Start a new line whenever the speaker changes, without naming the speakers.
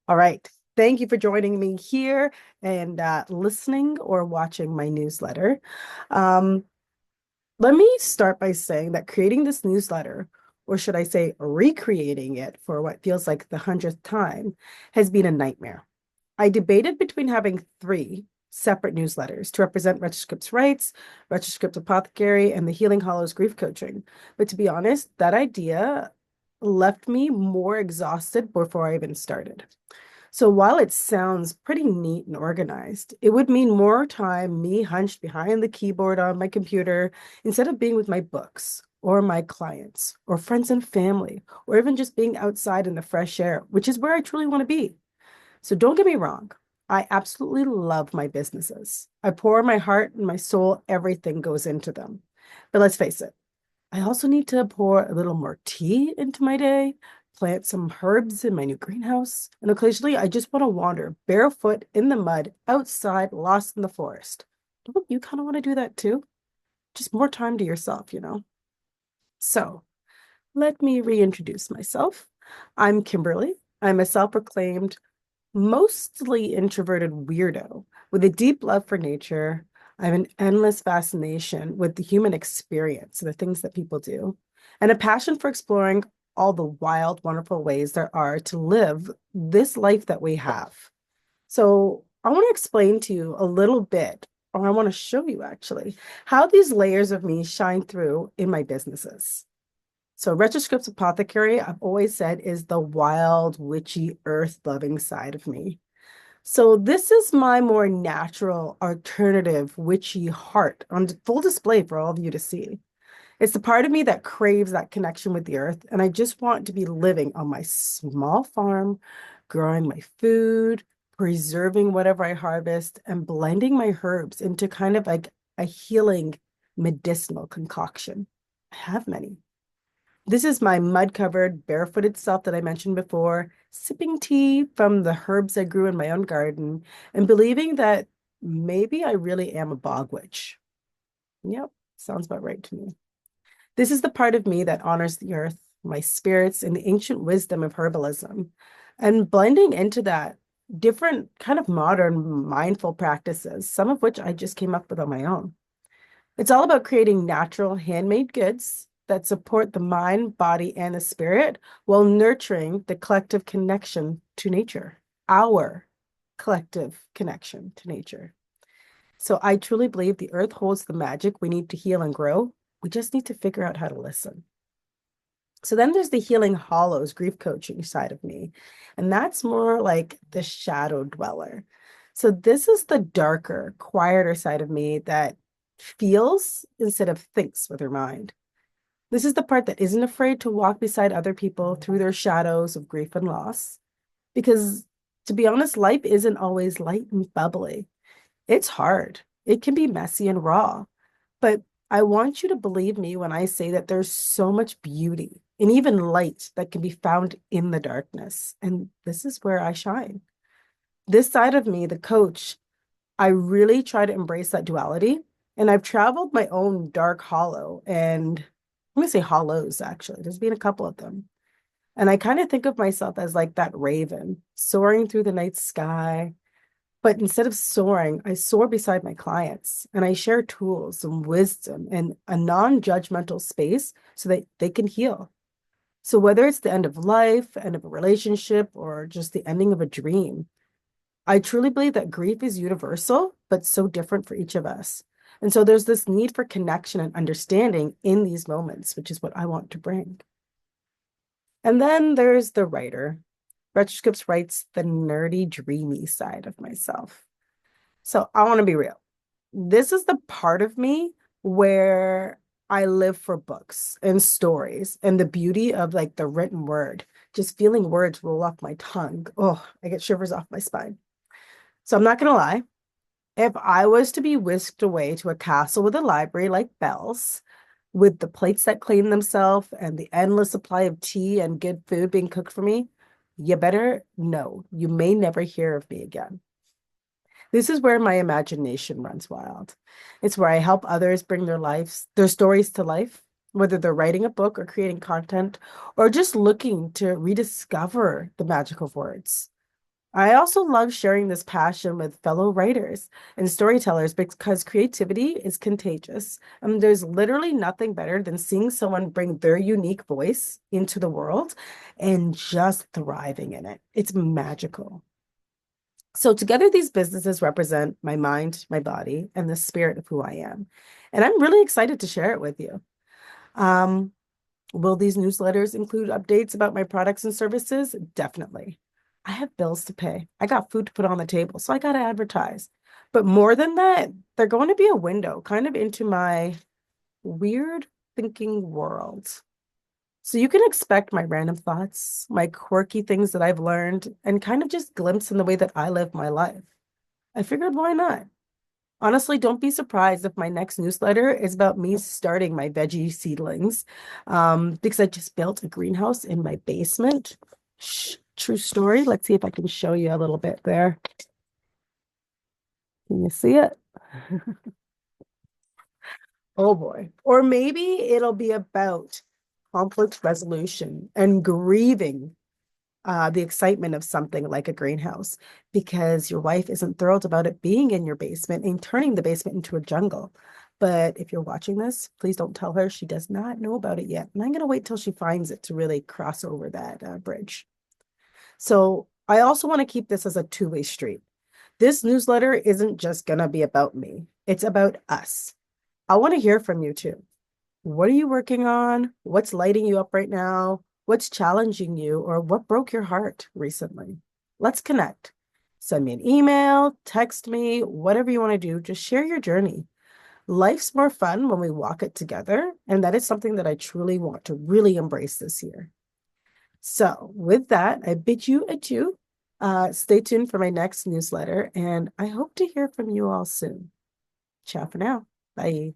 All right. Thank you for joining me here and listening or watching my newsletter. Um, Let me start by saying that creating this newsletter, or should I say recreating it for what feels like the 100th time, has been a nightmare. I debated between having three separate newsletters to represent RetroScripts Writes, RetroScripts Apothecary, and the Healing Hollows Grief Coaching. But to be honest, that idea left me more exhausted before I even started. So while it sounds pretty neat and organized, it would mean more time me hunched behind the keyboard on my computer instead of being with my books or my clients or friends and family, or even just being outside in the fresh air, which is where I truly want to be. So don't get me wrong. I absolutely love my businesses. I pour my heart and my soul, everything goes into them. But let's face it, I also need to pour a little more tea into my day, plant some herbs in my new greenhouse, and occasionally I just want to wander barefoot in the mud outside, lost in the forest. Don't you kind of want to do that too? Just more time to yourself. So let me reintroduce myself. I'm Kimberly. I'm a self-proclaimed mostly introverted weirdo with a deep love for nature. I have an endless fascination with the human experience, the things that people do, and a passion for exploring all the wild, wonderful ways there are to live this life that we have. So, I want to explain to you a little bit, or I want to show you actually, how these layers of me shine through in my businesses. So RetroScripts Apothecary, I've always said, is the wild, witchy, earth-loving side of me. So this is my more natural, alternative, witchy heart on full display for all of you to see. It's the part of me that craves that connection with the earth, and I just want to be living on my small farm, growing my food, preserving whatever I harvest, and blending my herbs into kind of like a healing medicinal concoction. I have many. This is my mud-covered, barefooted self that I mentioned before, sipping tea from the herbs I grew in my own garden and believing that maybe I really am a bog witch. Yep, sounds about right to me. This is the part of me that honors the earth, my spirits, and the ancient wisdom of herbalism. And blending into that, different kind of modern mindful practices, some of which I just came up with on my own. It's all about creating natural handmade goods that support the mind, body, and the spirit while nurturing the collective connection to nature, our collective connection to nature. So I truly believe the earth holds the magic we need to heal and grow. We just need to figure out how to listen. So then there's the healing hollows grief coaching side of me. And that's more like the shadow dweller. So this is the darker, quieter side of me that feels instead of thinks with her mind. This is the part that isn't afraid to walk beside other people through their shadows of grief and loss. Because to be honest, life isn't always light and bubbly. It's hard. It can be messy and raw. But I want you to believe me when I say that there's so much beauty and even light that can be found in the darkness. And this is where I shine. This side of me, the coach, I really try to embrace that duality. And I've traveled my own dark hollow, and I'm going to say hollows, actually. There's been a couple of them. And I kind of think of myself as like that raven soaring through the night sky. But instead of soaring, I soar beside my clients and I share tools and wisdom and a non-judgmental space so that they can heal. So whether it's the end of life, end of a relationship, or just the ending of a dream, I truly believe that grief is universal, but so different for each of us. And so there's this need for connection and understanding in these moments, which is what I want to bring. And then there's the writer. RetroScripts writes the nerdy, dreamy side of myself. So I want to be real. This is the part of me where I live for books and stories and the beauty of like the written word, just feeling words roll off my tongue. Oh, I get shivers off my spine. So I'm not going to lie. If I was to be whisked away to a castle with a library like Belle's, with the plates that clean themselves and the endless supply of tea and good food being cooked for me, you better know you may never hear of me again. This is where my imagination runs wild. It's where I help others bring their stories to life, whether they're writing a book or creating content or just looking to rediscover the magic of words. I also love sharing this passion with fellow writers and storytellers because creativity is contagious. And there's literally nothing better than seeing someone bring their unique voice into the world and just thriving in it. It's magical. So together, these businesses represent my mind, my body, and the spirit of who I am. And I'm really excited to share it with you. Um, will these newsletters include updates about my products and services? Definitely. I have bills to pay. I got food to put on the table, so I got to advertise. But more than that, they're going to be a window kind of into my weird thinking world. So you can expect my random thoughts, my quirky things that I've learned, and kind of just glimpse in the way that I live my life. I figured, why not? Honestly, don't be surprised if my next newsletter is about me starting my veggie seedlings, because I just built a greenhouse in my basement. True story. Let's see if I can show you a little bit there. Can you see it? Oh boy. Or maybe it'll be about conflict resolution and grieving the excitement of something like a greenhouse because your wife isn't thrilled about it being in your basement and turning the basement into a jungle. But if you're watching this, please don't tell her. She does not know about it yet. And I'm going to wait till she finds it to really cross over that bridge. So I also want to keep this as a two-way street. This newsletter isn't just going to be about me. It's about us. I want to hear from you too. What are you working on? What's lighting you up right now? What's challenging you or what broke your heart recently? Let's connect. Send me an email, text me, whatever you want to do. Just share your journey. Life's more fun when we walk it together. And that is something that I truly want to really embrace this year. So, with that, I bid you adieu. Stay tuned for my next newsletter, and I hope to hear from you all soon. Ciao for now. Bye.